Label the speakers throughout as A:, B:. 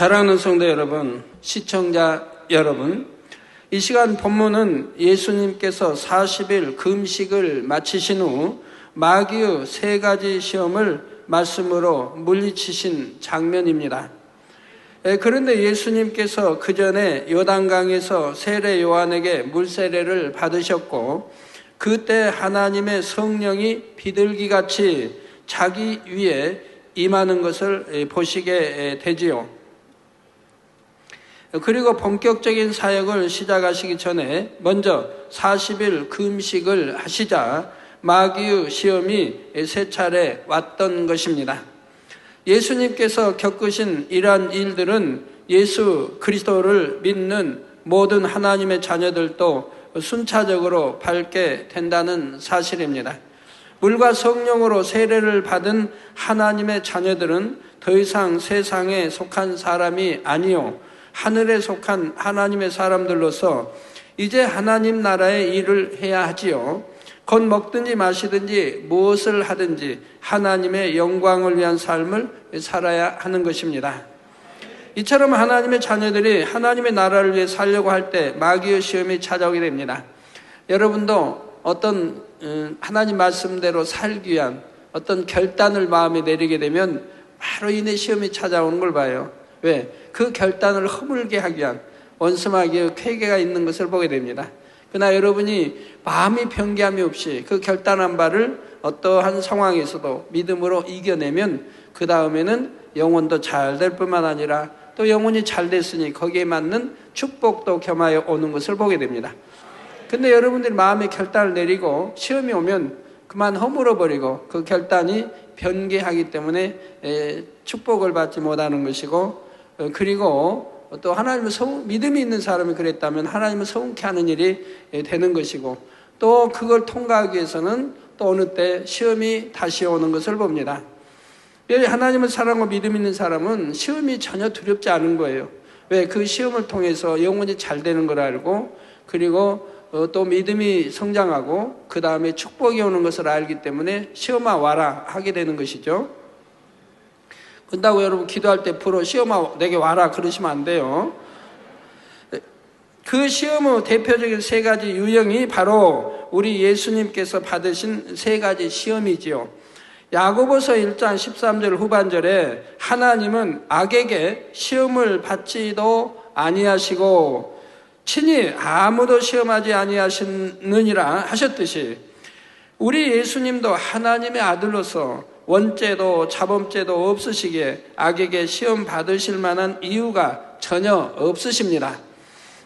A: 사랑하는 성도 여러분, 시청자 여러분, 이 시간 본문은 예수님께서 40일 금식을 마치신 후 마귀의 3가지 시험을 말씀으로 물리치신 장면입니다. 그런데 예수님께서 그 전에 요단강에서 세례 요한에게 물세례를 받으셨고, 그때 하나님의 성령이 비둘기같이 자기 위에 임하는 것을 보시게 되지요. 그리고 본격적인 사역을 시작하시기 전에 먼저 40일 금식을 하시자 마귀의 시험이 3차례 왔던 것입니다. 예수님께서 겪으신 이러한 일들은 예수 그리스도를 믿는 모든 하나님의 자녀들도 순차적으로 밟게 된다는 사실입니다. 물과 성령으로 세례를 받은 하나님의 자녀들은 더 이상 세상에 속한 사람이 아니요 하늘에 속한 하나님의 사람들로서 이제 하나님 나라의 일을 해야 하지요. 곧 먹든지 마시든지 무엇을 하든지 하나님의 영광을 위한 삶을 살아야 하는 것입니다. 이처럼 하나님의 자녀들이 하나님의 나라를 위해 살려고 할 때 마귀의 시험이 찾아오게 됩니다. 여러분도 어떤 하나님 말씀대로 살기 위한 어떤 결단을 마음에 내리게 되면 바로 이내 시험이 찾아오는 걸 봐요. 왜? 그 결단을 허물게 하기 위한 원수마귀의 쾌계가 있는 것을 보게 됩니다. 그러나 여러분이 마음이 변개함이 없이 그 결단한 바를 어떠한 상황에서도 믿음으로 이겨내면 그 다음에는 영혼도 잘 될 뿐만 아니라 또 영혼이 잘 됐으니 거기에 맞는 축복도 겸하여 오는 것을 보게 됩니다. 근데 여러분들이 마음의 결단을 내리고 시험이 오면 그만 허물어버리고 그 결단이 변개하기 때문에 축복을 받지 못하는 것이고, 그리고 또 하나님을 믿음이 있는 사람이 그랬다면 하나님을 서운케 하는 일이 되는 것이고, 또 그걸 통과하기 위해서는 또 어느 때 시험이 다시 오는 것을 봅니다. 하나님을 사랑하고 믿음 있는 사람은 시험이 전혀 두렵지 않은 거예요. 왜? 그 시험을 통해서 영혼이 잘 되는 걸 알고, 그리고 또 믿음이 성장하고 그 다음에 축복이 오는 것을 알기 때문에 시험아 와라 하게 되는 것이죠. 그런다고 여러분 기도할 때 프로 시험아 내게 와라 그러시면 안 돼요. 그 시험의 대표적인 3가지 유형이 바로 우리 예수님께서 받으신 3가지 시험이지요. 야고보서 1장 13절 후반절에 하나님은 악에게 시험을 받지도 아니하시고 친히 아무도 시험하지 아니하시느니라 하셨듯이 우리 예수님도 하나님의 아들로서 원죄도 자범죄도 없으시기에 악에게 시험 받으실 만한 이유가 전혀 없으십니다.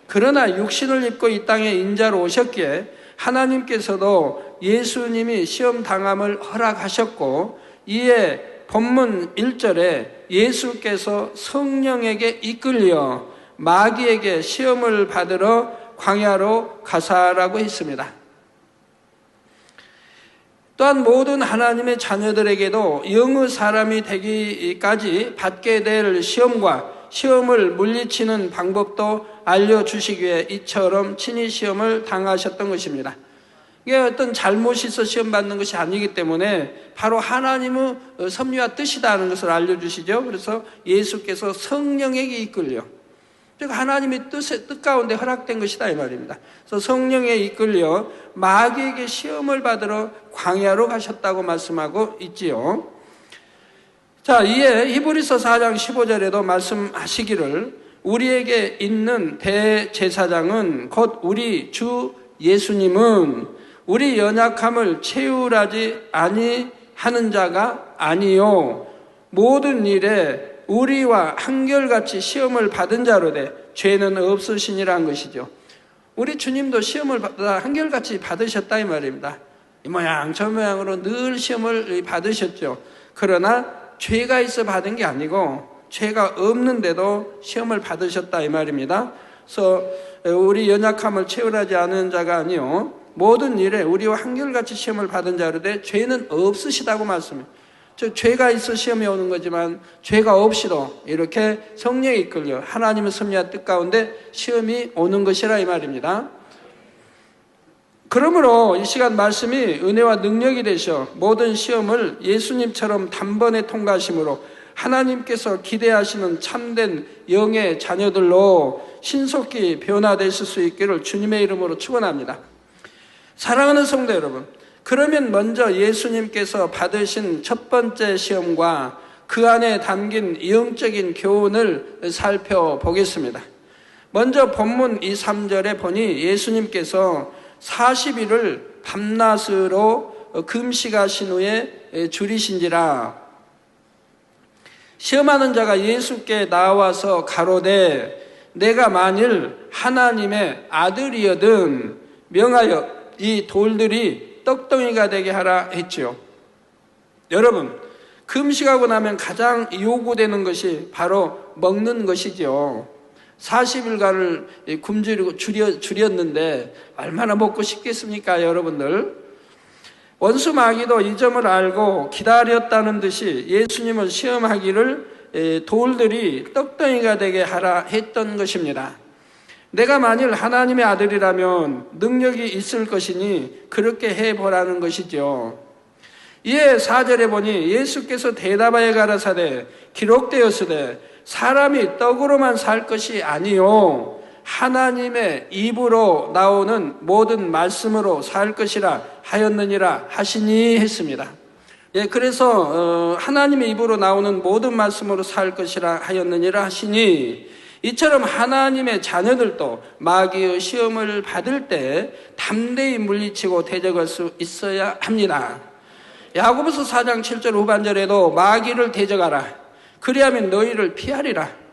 A: 그러나 육신을 입고 이 땅에 인자로 오셨기에 하나님께서도 예수님이 시험 당함을 허락하셨고, 이에 본문 1절에 예수께서 성령에게 이끌려 마귀에게 시험을 받으러 광야로 가사라고 했습니다. 또한 모든 하나님의 자녀들에게도 영의 사람이 되기까지 받게 될 시험을 물리치는 방법도 알려주시기 위해 이처럼 친히 시험을 당하셨던 것입니다. 이게 어떤 잘못이 있어 시험 받는 것이 아니기 때문에 바로 하나님의 섭리와 뜻이다 하는 것을 알려주시죠. 그래서 예수께서 성령에게 이끌려, 즉 하나님의 뜻 가운데 허락된 것이다 이 말입니다. 그래서 성령에 이끌려 마귀에게 시험을 받으러 광야로 가셨다고 말씀하고 있지요. 자, 이에 히브리서 4장 15절에도 말씀하시기를 우리에게 있는 대제사장은 곧 우리 주 예수님은 우리 연약함을 채울하지 아니하는 자가 아니요 모든 일에 우리와 한결같이 시험을 받은 자로되 죄는 없으시니라는 것이죠. 우리 주님도 시험을 한결같이 받으셨다 이 말입니다. 이 모양 저 모양으로 늘 시험을 받으셨죠. 그러나 죄가 있어 받은 게 아니고 죄가 없는데도 시험을 받으셨다 이 말입니다. 그래서 우리 연약함을 채울하지 않은 자가 아니요 모든 일에 우리와 한결같이 시험을 받은 자로되 죄는 없으시다고 말씀해요. 즉 죄가 있어 시험이 오는 거지만 죄가 없이도 이렇게 성령에 이끌려 하나님의 섭리와 뜻 가운데 시험이 오는 것이라 이 말입니다. 그러므로 이 시간 말씀이 은혜와 능력이 되셔 모든 시험을 예수님처럼 단번에 통과하심으로 하나님께서 기대하시는 참된 영의 자녀들로 신속히 변화되실 수 있기를 주님의 이름으로 축원합니다. 사랑하는 성도 여러분, 그러면 먼저 예수님께서 받으신 첫 번째 시험과 그 안에 담긴 영적인 교훈을 살펴보겠습니다. 먼저 본문 2, 3절에 보니 예수님께서 40일을 밤낮으로 금식하신 후에 줄이신지라. 시험하는 자가 예수께 나와서 가로되 내가 만일 하나님의 아들이여든 명하여 이 돌들이 떡덩이가 되게 하라 했지요. 여러분, 금식하고 나면 가장 요구되는 것이 바로 먹는 것이죠. 40일간을 굶주리고 줄였는데 얼마나 먹고 싶겠습니까, 여러분들? 원수 마귀도 이 점을 알고 기다렸다는 듯이 예수님을 시험하기를 돌들이 떡덩이가 되게 하라 했던 것입니다. 내가 만일 하나님의 아들이라면 능력이 있을 것이니 그렇게 해보라는 것이죠. 이에 4절에 보니 예수께서 대답하여 가라사대 기록되었으되 사람이 떡으로만 살 것이 아니요 하나님의 입으로 나오는 모든 말씀으로 살 것이라 하였느니라 하시니 했습니다. 그래서 하나님의 입으로 나오는 모든 말씀으로 살 것이라 하였느니라 하시니, 이처럼 하나님의 자녀들도 마귀의 시험을 받을 때 담대히 물리치고 대적할 수 있어야 합니다. 야고보서 4장 7절 후반절에도 마귀를 대적하라. 그리하면 너희를 피하리라.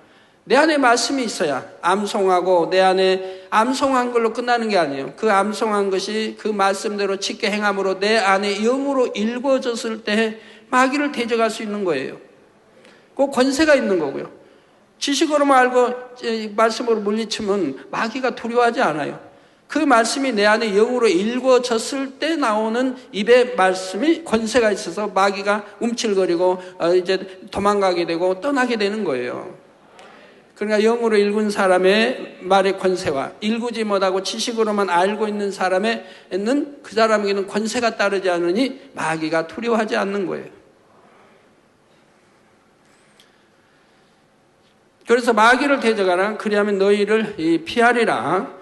A: 내 안에 말씀이 있어야 암송하고 내 안에 암송한 걸로 끝나는 게 아니에요. 그 암송한 것이 그 말씀대로 짙게 행함으로 내 안에 영으로 읽어졌을 때 마귀를 대적할 수 있는 거예요. 그 권세가 있는 거고요. 지식으로만 알고 말씀으로 물리치면 마귀가 두려워하지 않아요. 그 말씀이 내 안에 영으로 읽어졌을 때 나오는 입의 말씀이 권세가 있어서 마귀가 움찔거리고 이제 도망가게 되고 떠나게 되는 거예요. 그러니까 영으로 읽은 사람의 말의 권세와 읽지 못하고 지식으로만 알고 있는 사람에는 그 사람에게는 권세가 따르지 않으니 마귀가 두려워하지 않는 거예요. 그래서 마귀를 대적하라. 그리하면 너희를 피하리라.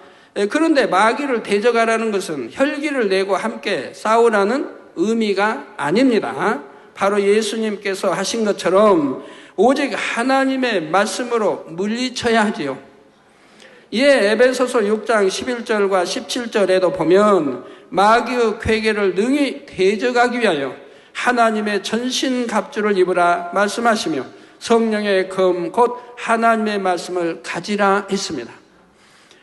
A: 그런데 마귀를 대적하라는 것은 혈기를 내고 함께 싸우라는 의미가 아닙니다. 바로 예수님께서 하신 것처럼 오직 하나님의 말씀으로 물리쳐야 하지요. 이에 에베소서 6장 11절과 17절에도 보면 마귀의 궤계를 능히 대적하기 위하여 하나님의 전신갑주를 입으라 말씀하시며 성령의 검 곧 하나님의 말씀을 가지라 했습니다.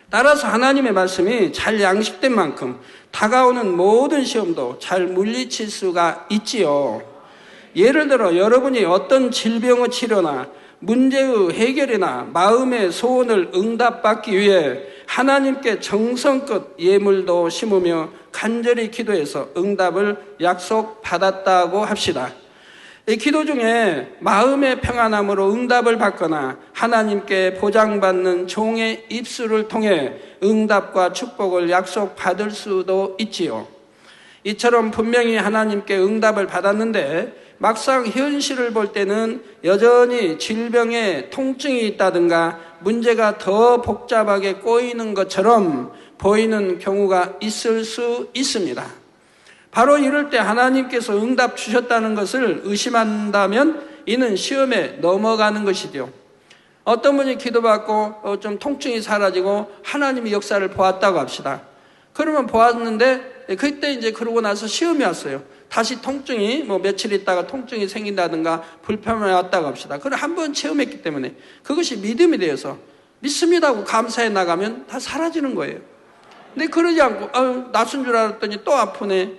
A: 따라서 하나님의 말씀이 잘 양식된 만큼 다가오는 모든 시험도 잘 물리칠 수가 있지요. 예를 들어 여러분이 어떤 질병의 치료나 문제의 해결이나 마음의 소원을 응답받기 위해 하나님께 정성껏 예물도 심으며 간절히 기도해서 응답을 약속받았다고 합시다. 이 기도 중에 마음의 평안함으로 응답을 받거나 하나님께 보장받는 종의 입술을 통해 응답과 축복을 약속받을 수도 있지요. 이처럼 분명히 하나님께 응답을 받았는데 막상 현실을 볼 때는 여전히 질병에 통증이 있다든가 문제가 더 복잡하게 꼬이는 것처럼 보이는 경우가 있을 수 있습니다. 바로 이럴 때 하나님께서 응답 주셨다는 것을 의심한다면 이는 시험에 넘어가는 것이죠. 어떤 분이 기도받고 좀 통증이 사라지고 하나님의 역사를 보았다고 합시다. 그러면 보았는데 그때 이제 그러고 나서 시험이 왔어요. 다시 통증이 며칠 있다가 통증이 생긴다든가 불편함이 왔다고 합시다. 그걸 한번 체험했기 때문에 그것이 믿음이 되어서 믿습니다 하고 감사해 나가면 다 사라지는 거예요. 근데 그러지 않고 낯선 줄 알았더니 또 아프네.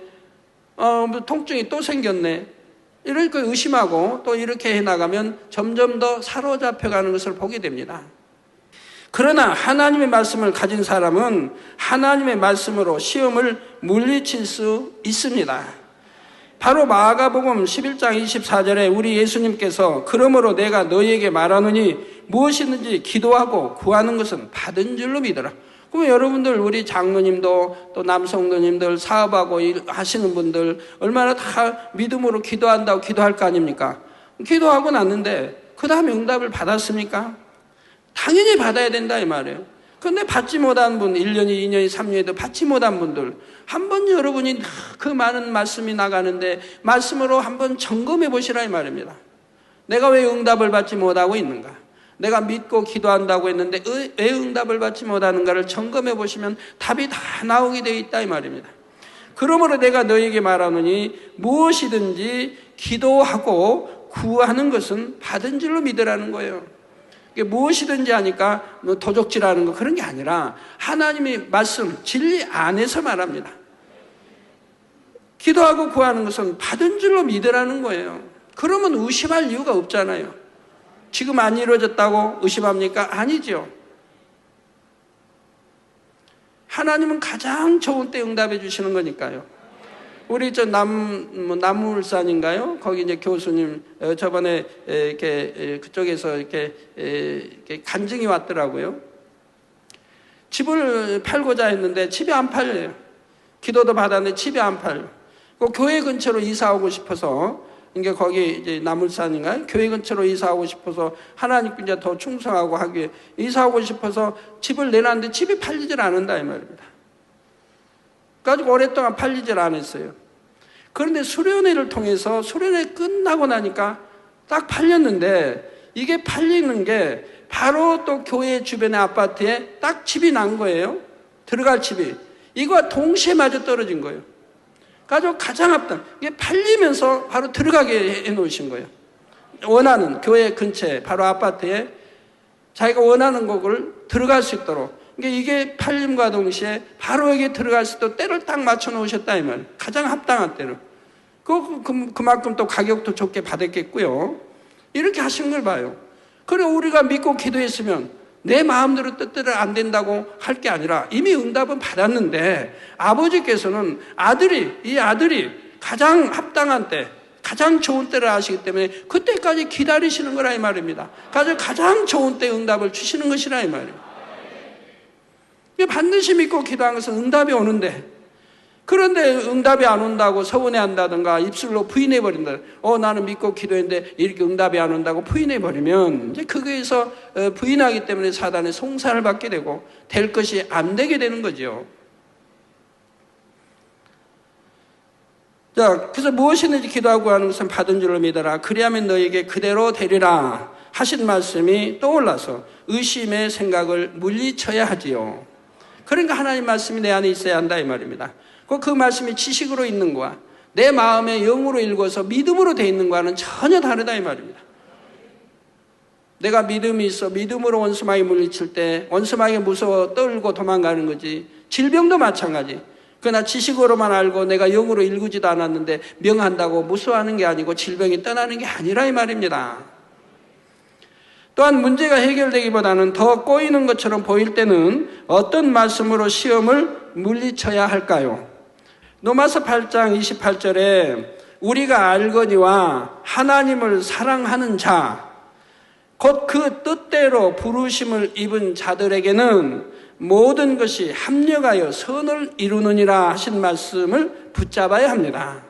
A: 통증이 또 생겼네. 이렇게 의심하고 또 이렇게 해나가면 점점 더 사로잡혀가는 것을 보게 됩니다. 그러나 하나님의 말씀을 가진 사람은 하나님의 말씀으로 시험을 물리칠 수 있습니다. 바로 마가복음 11장 24절에 우리 예수님께서 그러므로 내가 너희에게 말하노니 무엇이든지 기도하고 구하는 것은 받은 줄로 믿어라. 그럼 여러분들 우리 장로님도 또 남성도님들 사업하고 하시는 분들 얼마나 다 믿음으로 기도한다고 기도할 거 아닙니까? 기도하고 났는데 그 다음에 응답을 받았습니까? 당연히 받아야 된다 이 말이에요. 그런데 받지 못한 분, 1년이, 2년이, 3년에도 받지 못한 분들, 한번 여러분이 그 많은 말씀이 나가는데 말씀으로 한번 점검해 보시라 이 말입니다. 내가 왜 응답을 받지 못하고 있는가? 내가 믿고 기도한다고 했는데 왜 응답을 받지 못하는가를 점검해 보시면 답이 다 나오게 되어 있다 이 말입니다. 그러므로 내가 너에게 말하노니 무엇이든지 기도하고 구하는 것은 받은 줄로 믿으라는 거예요. 무엇이든지 하니까 도적질하는 거 그런 게 아니라 하나님의 말씀, 진리 안에서 말합니다. 기도하고 구하는 것은 받은 줄로 믿으라는 거예요. 그러면 의심할 이유가 없잖아요. 지금 안 이루어졌다고 의심합니까? 아니죠. 하나님은 가장 좋은 때 응답해 주시는 거니까요. 우리 남울산인가요? 거기 이제 교수님 저번에 이렇게 그쪽에서 이렇게 간증이 왔더라고요. 집을 팔고자 했는데 집이 안 팔려요. 기도도 받았는데 집이 안 팔려. 그 교회 근처로 이사 오고 싶어서 이게 거기 이제 남울산인가요? 교회 근처로 이사 오고 싶어서 하나님께 이제 더 충성하고 하기에 이사 오고 싶어서 집을 내놨는데 집이 팔리질 않는다 이 말입니다. 가지고 오랫동안 팔리질 않았어요. 그런데 수련회를 통해서 수련회 끝나고 나니까 딱 팔렸는데 이게 팔리는 게 바로 또 교회 주변의 아파트에 딱 집이 난 거예요. 들어갈 집이. 이거와 동시에 맞아 떨어진 거예요. 가지고 가장 합당. 이게 팔리면서 바로 들어가게 해 놓으신 거예요. 원하는 교회 근처에 바로 아파트에 자기가 원하는 곳을 들어갈 수 있도록. 이게 팔림과 동시에 바로 여기에 들어갈 수 있도록 때를 딱 맞춰 놓으셨다 이 말이에요. 가장 합당한 때를. 그만큼 또 가격도 좋게 받았겠고요. 이렇게 하신 걸 봐요. 그리고 우리가 믿고 기도했으면 내 마음대로 뜻대로 안 된다고 할 게 아니라 이미 응답은 받았는데 아버지께서는 이 아들이 가장 합당한 때, 가장 좋은 때를 아시기 때문에 그때까지 기다리시는 거라 이 말입니다. 가장 좋은 때 응답을 주시는 것이라 이 말이에요. 반드시 믿고 기도한 것은 응답이 오는데, 그런데 응답이 안 온다고 서운해한다든가 입술로 부인해버린다. 나는 믿고 기도했는데 이렇게 응답이 안 온다고 부인해버리면 이제 거기에서 부인하기 때문에 사단의 송사를 받게 되고 될 것이 안 되게 되는 거죠. 자, 그래서 무엇이든지 기도하고 하는 것은 받은 줄로 믿어라. 그리하면 너에게 그대로 되리라 하신 말씀이 떠올라서 의심의 생각을 물리쳐야 하지요. 그러니까 하나님 말씀이 내 안에 있어야 한다 이 말입니다. 그 말씀이 지식으로 있는 거와 내 마음의 영으로 읽어서 믿음으로 돼 있는 거와는 전혀 다르다 이 말입니다. 내가 믿음이 있어 믿음으로 원수마귀 물리칠 때 원수마귀 무서워 떨고 도망가는 거지. 질병도 마찬가지. 그러나 지식으로만 알고 내가 영으로 읽지도 않았는데 명한다고 무서워하는 게 아니고 질병이 떠나는 게 아니라 이 말입니다. 또한 문제가 해결되기보다는 더 꼬이는 것처럼 보일 때는 어떤 말씀으로 시험을 물리쳐야 할까요? 로마서 8장 28절에 우리가 알거니와 하나님을 사랑하는 자, 곧 그 뜻대로 부르심을 입은 자들에게는 모든 것이 합력하여 선을 이루느니라 하신 말씀을 붙잡아야 합니다.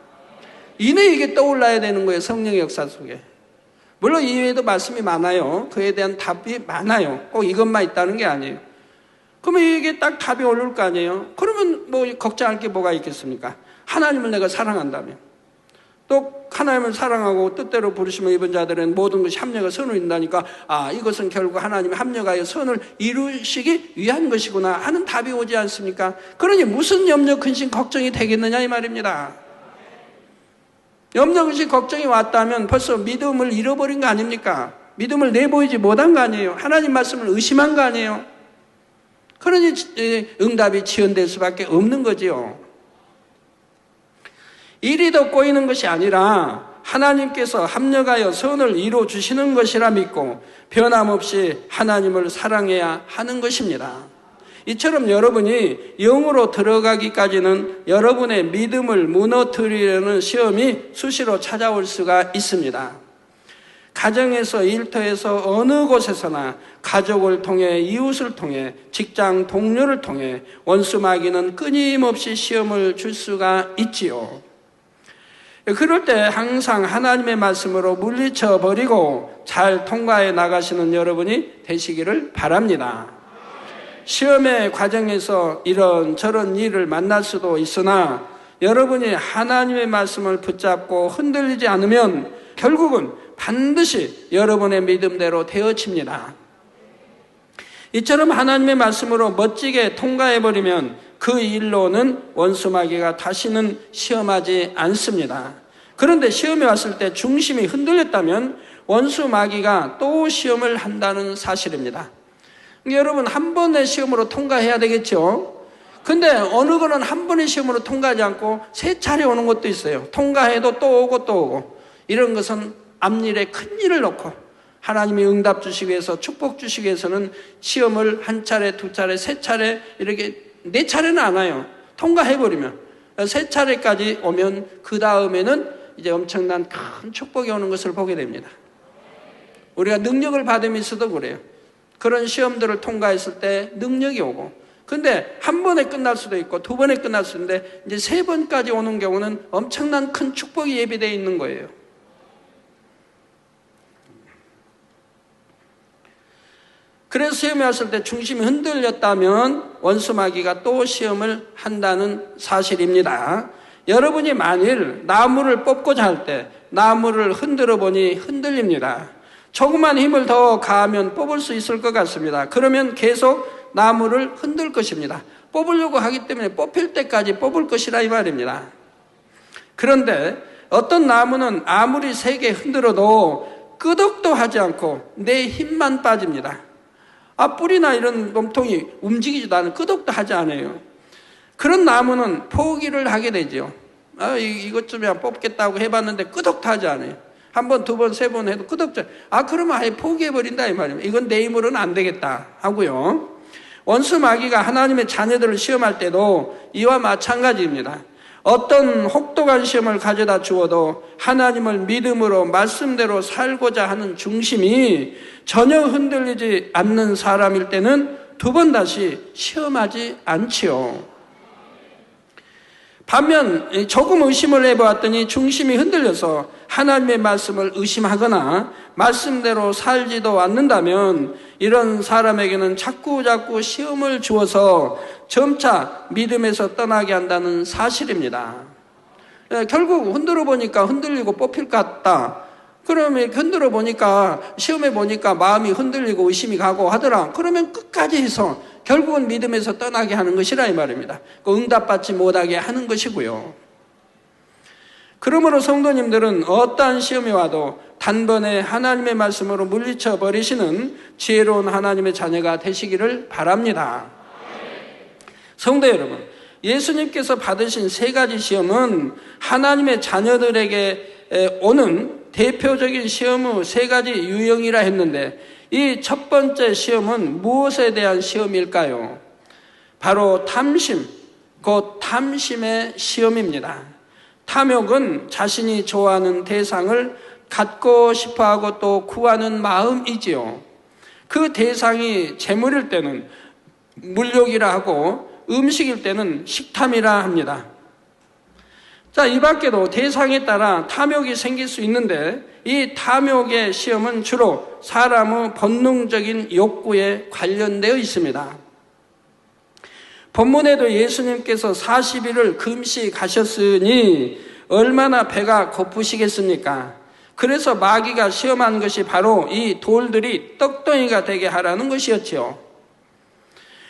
A: 이내 이게 떠올라야 되는 거예요. 성령의 역사 속에. 물론 이외에도 말씀이 많아요. 그에 대한 답이 많아요. 꼭 이것만 있다는 게 아니에요. 그러면 이게 딱 답이 오를 거 아니에요. 그러면 뭐 걱정할 게 뭐가 있겠습니까? 하나님을 내가 사랑한다면, 또 하나님을 사랑하고 뜻대로 부르심을 입은 자들은 모든 것이 합력하여 선을 이룬다니까, 이것은 결국 하나님이 합력하여 선을 이루시기 위한 것이구나 하는 답이 오지 않습니까? 그러니 무슨 염려, 근심, 걱정이 되겠느냐 이 말입니다. 염려, 근심, 걱정이 왔다면 벌써 믿음을 잃어버린 거 아닙니까? 믿음을 내보이지 못한 거 아니에요? 하나님 말씀을 의심한 거 아니에요? 그러니 응답이 지연될 수밖에 없는 거지요. 일이 더 꼬이는 것이 아니라 하나님께서 합력하여 선을 이루어 주시는 것이라 믿고 변함없이 하나님을 사랑해야 하는 것입니다. 이처럼 여러분이 영으로 들어가기까지는 여러분의 믿음을 무너뜨리려는 시험이 수시로 찾아올 수가 있습니다. 가정에서, 일터에서, 어느 곳에서나 가족을 통해, 이웃을 통해, 직장 동료를 통해 원수 마귀는 끊임없이 시험을 줄 수가 있지요. 그럴 때 항상 하나님의 말씀으로 물리쳐 버리고 잘 통과해 나가시는 여러분이 되시기를 바랍니다. 시험의 과정에서 이런저런 일을 만날 수도 있으나 여러분이 하나님의 말씀을 붙잡고 흔들리지 않으면 결국은 반드시 여러분의 믿음대로 되어집니다. 이처럼 하나님의 말씀으로 멋지게 통과해버리면 그 일로는 원수마귀가 다시는 시험하지 않습니다. 그런데 시험이 왔을 때 중심이 흔들렸다면 원수마귀가 또 시험을 한다는 사실입니다. 여러분, 한 번의 시험으로 통과해야 되겠죠? 근데 어느 거는 한 번의 시험으로 통과하지 않고 세 차례 오는 것도 있어요. 통과해도 또 오고 또 오고. 이런 것은 앞일에 큰 일을 놓고 하나님이 응답 주시기 위해서, 축복 주시기 위해서는 시험을 한 차례, 두 차례, 세 차례, 이렇게 네 차례는 안 와요. 통과해버리면. 세 차례까지 오면 그 다음에는 이제 엄청난 큰 축복이 오는 것을 보게 됩니다. 우리가 능력을 받으면서도 그래요. 그런 시험들을 통과했을 때 능력이 오고, 근데 한 번에 끝날 수도 있고 두 번에 끝날 수도 있는데 이제 세 번까지 오는 경우는 엄청난 큰 축복이 예비되어 있는 거예요. 그래서 시험이 왔을 때 중심이 흔들렸다면 원수마귀가 또 시험을 한다는 사실입니다. 여러분이 만일 나무를 뽑고자 할 때 나무를 흔들어 보니 흔들립니다. 조금만 힘을 더 가하면 뽑을 수 있을 것 같습니다. 그러면 계속 나무를 흔들 것입니다. 뽑으려고 하기 때문에 뽑힐 때까지 뽑을 것이라 이 말입니다. 그런데 어떤 나무는 아무리 세게 흔들어도 끄덕도 하지 않고 내 힘만 빠집니다. 뿌리나 이런 몸통이 움직이지도 않아요. 끄덕도 하지 않아요. 그런 나무는 포기를 하게 되죠. 이것쯤이야 뽑겠다고 해봤는데 끄덕도 하지 않아요. 한 번, 두 번, 세 번 해도 끄덕죠. 그러면 아예 포기해버린다 이 말입니다. 이건 내 힘으로는 안 되겠다 하고요. 원수 마귀가 하나님의 자녀들을 시험할 때도 이와 마찬가지입니다. 어떤 혹독한 시험을 가져다 주어도 하나님을 믿음으로 말씀대로 살고자 하는 중심이 전혀 흔들리지 않는 사람일 때는 두 번 다시 시험하지 않지요. 반면 조금 의심을 해보았더니 중심이 흔들려서 하나님의 말씀을 의심하거나 말씀대로 살지도 않는다면 이런 사람에게는 자꾸 시험을 주어서 점차 믿음에서 떠나게 한다는 사실입니다. 결국 흔들어 보니까 흔들리고 뽑힐 것 같다. 그러면 흔들어 보니까, 시험해 보니까 마음이 흔들리고 의심이 가고 하더라. 그러면 끝까지 해서 결국은 믿음에서 떠나게 하는 것이라 이 말입니다. 응답받지 못하게 하는 것이고요. 그러므로 성도님들은 어떠한 시험이 와도 단번에 하나님의 말씀으로 물리쳐 버리시는 지혜로운 하나님의 자녀가 되시기를 바랍니다. 성도 여러분, 예수님께서 받으신 세 가지 시험은 하나님의 자녀들에게 오는 대표적인 시험의 세 가지 유형이라 했는데 이 첫 번째 시험은 무엇에 대한 시험일까요? 바로 탐심, 곧 탐심의 시험입니다. 탐욕은 자신이 좋아하는 대상을 갖고 싶어하고 또 구하는 마음이지요. 그 대상이 재물일 때는 물욕이라 하고 음식일 때는 식탐이라 합니다. 자, 이 밖에도 대상에 따라 탐욕이 생길 수 있는데 이 탐욕의 시험은 주로 사람의 본능적인 욕구에 관련되어 있습니다. 본문에도 예수님께서 40일을 금식하셨으니 얼마나 배가 고프시겠습니까? 그래서 마귀가 시험한 것이 바로 이 돌들이 떡덩이가 되게 하라는 것이었지요.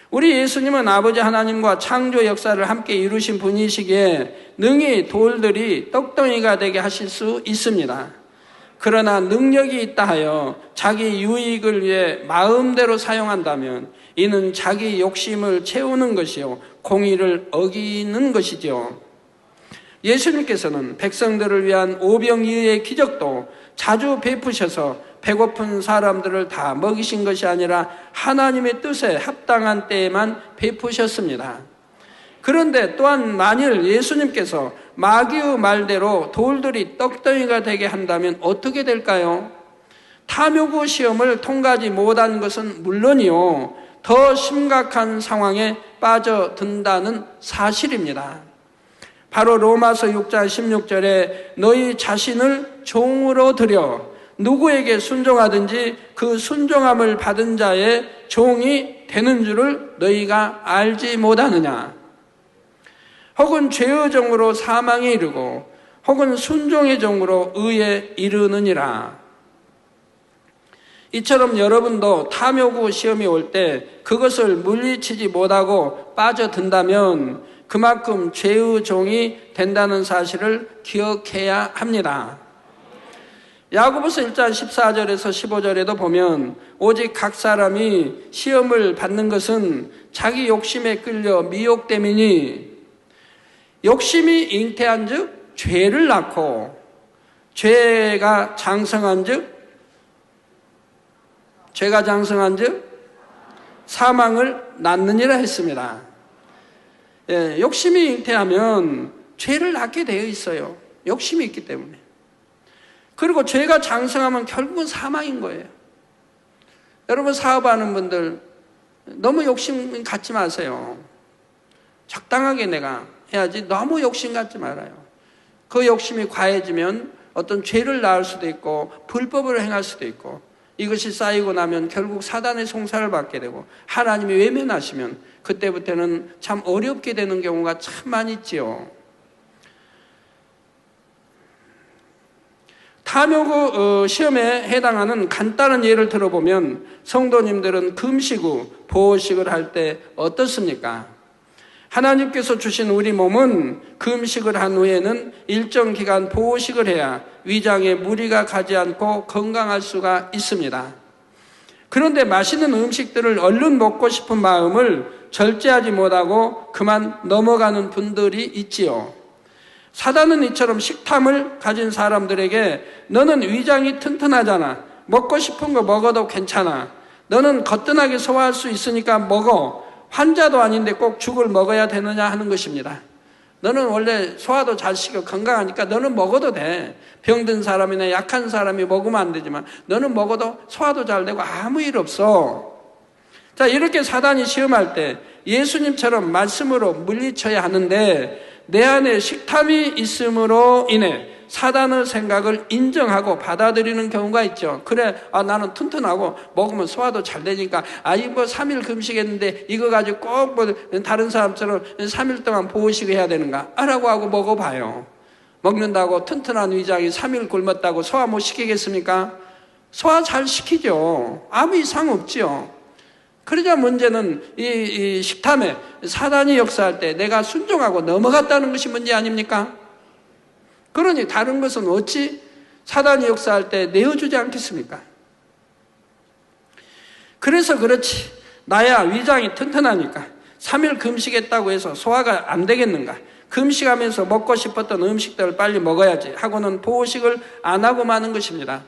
A: 우리 예수님은 아버지 하나님과 창조 역사를 함께 이루신 분이시기에 능히 돌들이 떡덩이가 되게 하실 수 있습니다. 그러나 능력이 있다 하여 자기 유익을 위해 마음대로 사용한다면 이는 자기 욕심을 채우는 것이요 공의를 어기는 것이죠. 예수님께서는 백성들을 위한 오병이어의 기적도 자주 베푸셔서 배고픈 사람들을 다 먹이신 것이 아니라 하나님의 뜻에 합당한 때에만 베푸셨습니다. 그런데 또한 만일 예수님께서 마귀의 말대로 돌들이 떡덩이가 되게 한다면 어떻게 될까요? 탐욕의 시험을 통과하지 못한 것은 물론이요, 더 심각한 상황에 빠져든다는 사실입니다. 바로 로마서 6장 16절에 너희 자신을 종으로 들여 누구에게 순종하든지 그 순종함을 받은 자의 종이 되는 줄을 너희가 알지 못하느냐. 혹은 죄의 종으로 사망에 이르고 혹은 순종의 종으로 의에 이르느니라. 이처럼 여러분도 탐욕의 시험이 올 때 그것을 물리치지 못하고 빠져든다면 그만큼 죄의 종이 된다는 사실을 기억해야 합니다. 야고보서 1장 14절에서 15절에도 보면 오직 각 사람이 시험을 받는 것은 자기 욕심에 끌려 미혹됨이니 욕심이 잉태한 즉 죄를 낳고 죄가 장성한 즉 사망을 낳느니라 했습니다. 욕심이 잉태하면 죄를 낳게 되어 있어요. 욕심이 있기 때문에. 그리고 죄가 장성하면 결국은 사망인 거예요. 여러분 사업하는 분들 너무 욕심 갖지 마세요. 적당하게 내가 해야지 너무 욕심 갖지 말아요. 그 욕심이 과해지면 어떤 죄를 낳을 수도 있고 불법을 행할 수도 있고 이것이 쌓이고 나면 결국 사단의 송사를 받게 되고 하나님이 외면하시면 그때부터는 참 어렵게 되는 경우가 참 많이 있지요. 탐욕의 시험에 해당하는 간단한 예를 들어보면 성도님들은 금식 후 보호식을 할 때 어떻습니까? 하나님께서 주신 우리 몸은 금식을 한 후에는 일정 기간 보호식을 해야 위장에 무리가 가지 않고 건강할 수가 있습니다. 그런데 맛있는 음식들을 얼른 먹고 싶은 마음을 절제하지 못하고 그만 넘어가는 분들이 있지요. 사단은 이처럼 식탐을 가진 사람들에게 너는 위장이 튼튼하잖아. 먹고 싶은 거 먹어도 괜찮아. 너는 거뜬하게 소화할 수 있으니까 먹어. 환자도 아닌데 꼭 죽을 먹어야 되느냐 하는 것입니다. 너는 원래 소화도 잘 시켜 건강하니까 너는 먹어도 돼. 병든 사람이나 약한 사람이 먹으면 안 되지만 너는 먹어도 소화도 잘 되고 아무 일 없어. 자, 이렇게 사단이 시험할 때 예수님처럼 말씀으로 물리쳐야 하는데 내 안에 식탐이 있음으로 인해 사단의 생각을 인정하고 받아들이는 경우가 있죠. 그래, 나는 튼튼하고 먹으면 소화도 잘 되니까 이거 3일 금식했는데 이거 가지고 꼭 뭐 다른 사람처럼 3일 동안 보호식 해야 되는가? 라고 하고 먹어봐요. 먹는다고 튼튼한 위장이 3일 굶었다고 소화 못 시키겠습니까? 소화 잘 시키죠. 아무 이상 없죠. 그러자 문제는 이 식탐에 사단이 역사할 때 내가 순종하고 넘어갔다는 것이 문제 아닙니까? 그러니 다른 것은 어찌 사단이 역사할 때 내어주지 않겠습니까? 그래서 그렇지 나야 위장이 튼튼하니까 3일 금식했다고 해서 소화가 안 되겠는가? 금식하면서 먹고 싶었던 음식들을 빨리 먹어야지 하고는 보호식을 안 하고 마는 것입니다.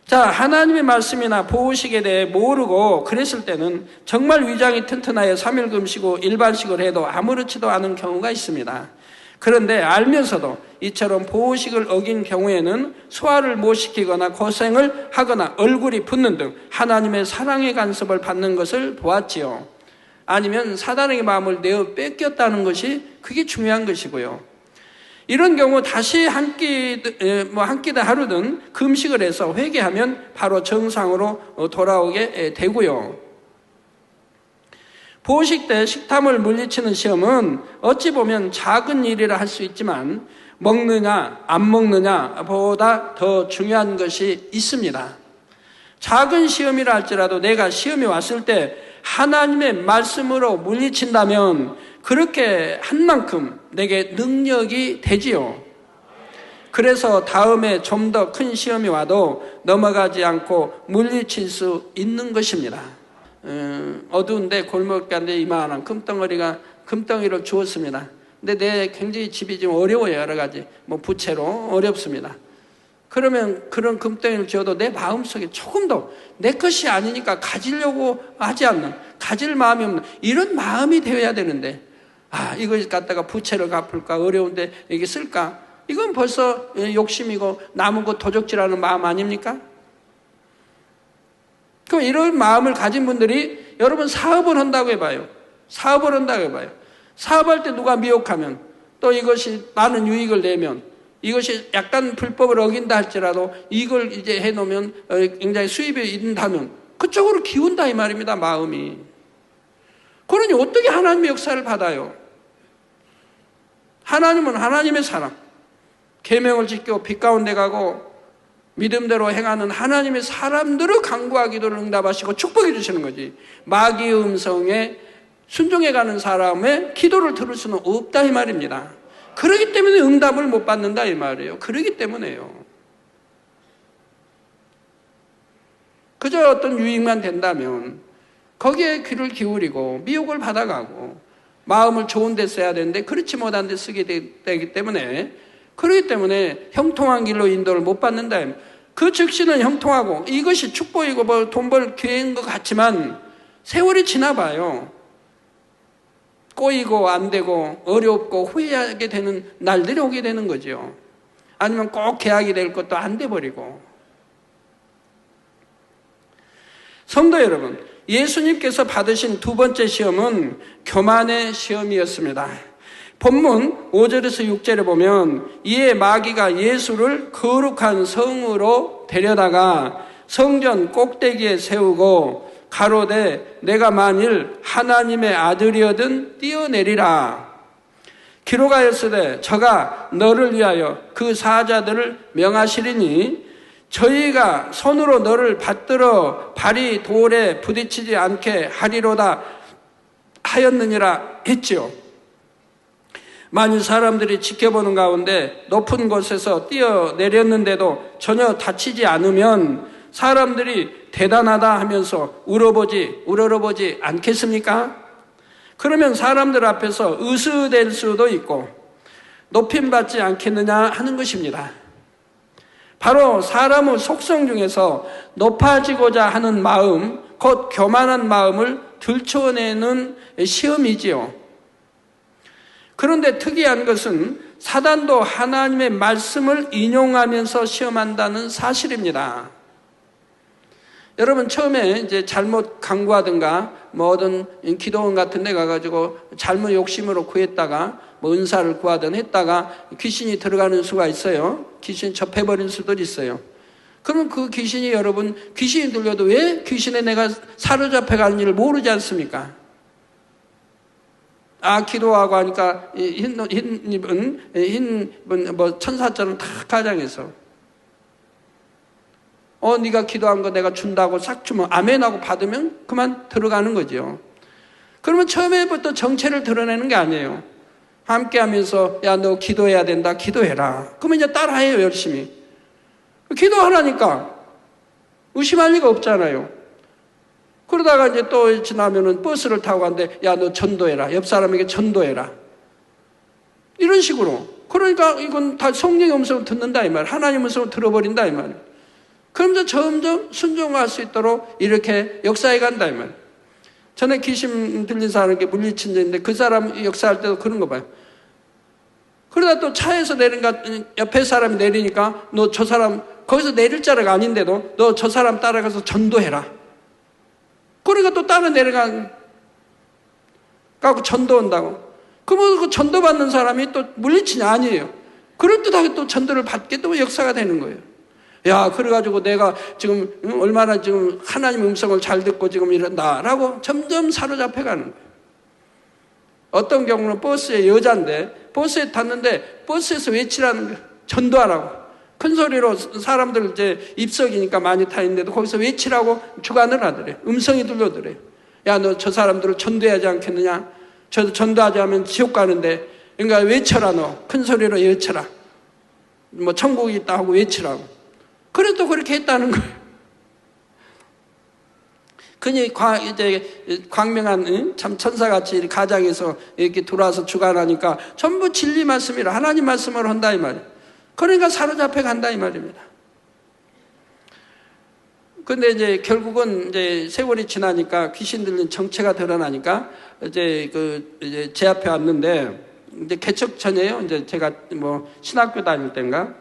A: 자, 하나님의 말씀이나 보호식에 대해 모르고 그랬을 때는 정말 위장이 튼튼하여 3일 금식고 일반식을 해도 아무렇지도 않은 경우가 있습니다. 그런데 알면서도 이처럼 보호식을 어긴 경우에는 소화를 못 시키거나 고생을 하거나 얼굴이 붓는 등 하나님의 사랑의 간섭을 받는 것을 보았지요. 아니면 사단에게 마음을 내어 뺏겼다는 것이 그게 중요한 것이고요. 이런 경우 다시 한 끼든 하루든 금식을 해서 회개하면 바로 정상으로 돌아오게 되고요. 보호식 때 식탐을 물리치는 시험은 어찌 보면 작은 일이라 할 수 있지만 먹느냐 안 먹느냐 보다 더 중요한 것이 있습니다. 작은 시험이라 할지라도 내가 시험이 왔을 때 하나님의 말씀으로 물리친다면 그렇게 한 만큼 내게 능력이 되지요. 그래서 다음에 좀 더 큰 시험이 와도 넘어가지 않고 물리칠 수 있는 것입니다. 어두운데 골목 가운데 이만한 금덩이를 주었습니다. 근데 내 굉장히 집이 좀 어려워요. 여러 가지 부채로 어렵습니다. 그러면 그런 금덩이를 주어도 내 마음속에 조금도 내 것이 아니니까 가지려고 하지 않는, 가질 마음이 없는 이런 마음이 되어야 되는데 이걸 갖다가 부채를 갚을까 어려운데 이게 쓸까? 이건 벌써 욕심이고 남은 거 도적질하는 마음 아닙니까? 그럼 이런 마음을 가진 분들이 여러분 사업을 한다고 해봐요. 사업을 한다고 해봐요. 사업할 때 누가 미혹하면 또 이것이 많은 유익을 내면, 이것이 약간 불법을 어긴다 할지라도 이걸 이제 해놓으면 굉장히 수입이 있다면 그쪽으로 기운다 이 말입니다. 마음이. 그러니 어떻게 하나님의 역사를 받아요? 하나님은 하나님의 사람, 계명을 지키고 빛 가운데 가고 믿음대로 행하는 하나님의 사람들을 간구와 기도를 응답하시고 축복해 주시는 거지. 마귀의 음성에 순종해가는 사람의 기도를 들을 수는 없다 이 말입니다. 그러기 때문에 응답을 못 받는다 이 말이에요. 그러기 때문에요. 그저 어떤 유익만 된다면 거기에 귀를 기울이고 미혹을 받아가고 마음을 좋은 데 써야 되는데 그렇지 못한 데 쓰게 되기 때문에, 그렇기 때문에 형통한 길로 인도를 못 받는다. 그 즉시는 형통하고 이것이 축복이고 뭐 돈 벌 기회인 것 같지만 세월이 지나봐요. 꼬이고 안 되고 어렵고 후회하게 되는 날들이 오게 되는 거죠. 아니면 꼭 계약이 될 것도 안 돼버리고. 성도 여러분, 예수님께서 받으신 두 번째 시험은 교만의 시험이었습니다. 본문 5절에서 6절에 보면 이에 마귀가 예수를 거룩한 성으로 데려다가 성전 꼭대기에 세우고 가로되 내가 만일 하나님의 아들이어든 뛰어내리라. 기록하였으되 저가 너를 위하여 그 사자들을 명하시리니 저희가 손으로 너를 받들어 발이 돌에 부딪히지 않게 하리로다 하였느니라 했지요. 만일 사람들이 지켜보는 가운데 높은 곳에서 뛰어내렸는데도 전혀 다치지 않으면 사람들이 대단하다 하면서 우러러보지 않겠습니까? 그러면 사람들 앞에서 으스될 수도 있고 높임받지 않겠느냐 하는 것입니다. 바로 사람의 속성 중에서 높아지고자 하는 마음, 곧 교만한 마음을 들춰내는 시험이지요. 그런데 특이한 것은 사단도 하나님의 말씀을 인용하면서 시험한다는 사실입니다. 여러분, 처음에 이제 잘못 강구하든가 뭐 어떤 기도원 같은 데 가가지고 잘못 욕심으로 구했다가 뭐 은사를 구하든 했다가 귀신이 들어가는 수가 있어요. 귀신이 접해버린 수도 있어요. 그러면 그 귀신이, 여러분, 귀신이 들려도 왜 귀신에 내가 사로잡혀가는 일을 모르지 않습니까? 기도하고 하니까 흰 뭐 천사처럼 탁 가장해서 네가 기도한 거 내가 준다고 싹 주면 아멘하고 받으면 그만 들어가는 거죠. 그러면 처음에부터 정체를 드러내는 게 아니에요. 함께 하면서 야, 너 기도해야 된다, 기도해라. 그러면 이제 따라해요, 열심히. 기도하라니까 의심할 리가 없잖아요. 그러다가 이제 또 지나면은 버스를 타고 가는데 야, 너 전도해라, 옆 사람에게 전도해라, 이런 식으로. 그러니까 이건 다 성령의 음성을 듣는다 이 말, 하나님의 음성을 들어버린다 이 말. 그러면서 점점 순종할 수 있도록 이렇게 역사해 간다 이 말. 전에 귀신 들린 사람에게 물리친 적 있는데 그 사람 역사할 때도 그런 거 봐요. 그러다 또 차에서 내리니까 옆에 사람이 내리니까 너 저 사람 거기서 내릴 자리가 아닌데도 너 저 사람 따라가서 전도해라. 그러니까 또 따라 내려가고 전도한다고. 그러면 그 전도받는 사람이 또 물리치냐? 아니에요. 그럴듯하게 또 전도를 받게 또 역사가 되는 거예요. 야, 그래가지고 내가 지금 얼마나 지금 하나님 음성을 잘 듣고 지금 이런다라고 점점 사로잡혀 가는 거예요. 어떤 경우는 버스에 여자인데 버스에 탔는데 버스에서 외치라는 거예요. 전도하라고. 큰 소리로 사람들 이제 입석이니까 많이 타 있는데도 거기서 외치라고 주관을 하더래요. 음성이 들려더래요. 야, 너 저 사람들을 전도하지 않겠느냐? 저도 전도하지 않으면 지옥 가는데, 그러니까 외쳐라, 너. 큰 소리로 외쳐라. 뭐 천국이 있다 하고 외치라고. 그래도 그렇게 했다는 거예요. 그니 이제 광명한 참 천사같이 가장에서 이렇게 들어와서 주관하니까 전부 진리 말씀이라 하나님 말씀을 한다 이 말이에요. 그러니까 사로잡혀 간다 이 말입니다. 근데 이제 결국은 이제 세월이 지나니까 귀신 들린 정체가 드러나니까 이제 이제 제 앞에 왔는데, 이제 개척 전이에요. 이제 제가 뭐 신학교 다닐 때인가.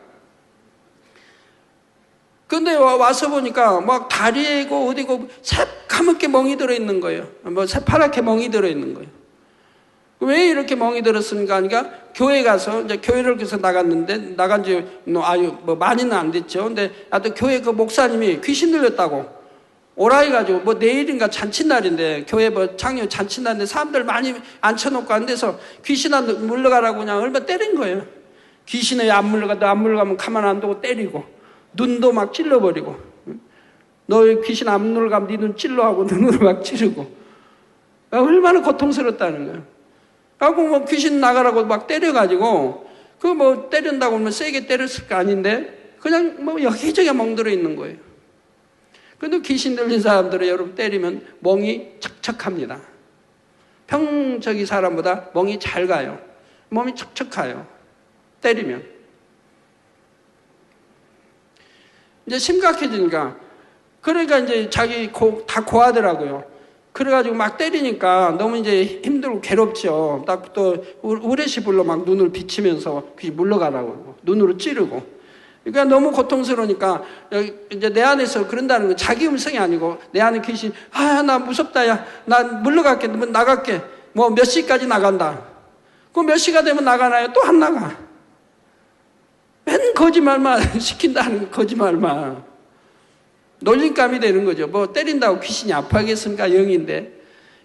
A: 근데 와서 보니까 막 다리에고 어디고 새까맣게 멍이 들어있는 거예요. 뭐 새파랗게 멍이 들어있는 거예요. 왜 이렇게 멍이 들었습니까? 하니까 교회 가서 이제 교회를 그래서 나갔는데 나간 지 아유 뭐 많이는 안 됐죠. 근데 하여튼 교회 그 목사님이 귀신 들렸다고 오라 해가지고 뭐 내일인가 잔칫날인데 교회 뭐 창녀 잔칫날인데 사람들 많이 앉혀놓고 안 돼서 귀신 안 물러가라고 그냥 얼마 때린 거예요. 귀신에 안 물러가면 가만 안 두고 때리고 눈도 막 찔러버리고 너 귀신 안 물러가면 네 눈 찔러하고 눈으로 막 찌르고 얼마나 고통스럽다는 거예요. 하고 뭐 귀신 나가라고 막 때려가지고 그 뭐 때린다고 하면 세게 때렸을 거 아닌데 그냥 뭐 여기저기 멍들어 있는 거예요. 근데 귀신 들린 사람들은 여러분 때리면 멍이 척척합니다. 평적인 사람보다 멍이 잘 가요. 몸이 척척해요. 때리면. 이제 심각해지니까 그러니까 이제 자기 다 고하더라고요. 그래가지고 막 때리니까 너무 이제 힘들고 괴롭죠. 딱 또 우레시불로 막 눈을 비치면서 귀신 물러가라고 눈으로 찌르고. 그러니까 너무 고통스러우니까 이제 내 안에서 그런다는 건 자기 음성이 아니고 내 안에 귀신 나 무섭다 야 나 물러갈게 나갈게 뭐 몇 시까지 나간다. 그 몇 시가 되면 나가나요? 또 안 나가. 맨 거짓말만 시킨다는 거짓말만. 놀림감이 되는 거죠. 뭐 때린다고 귀신이 아파하겠습니까? 영인데.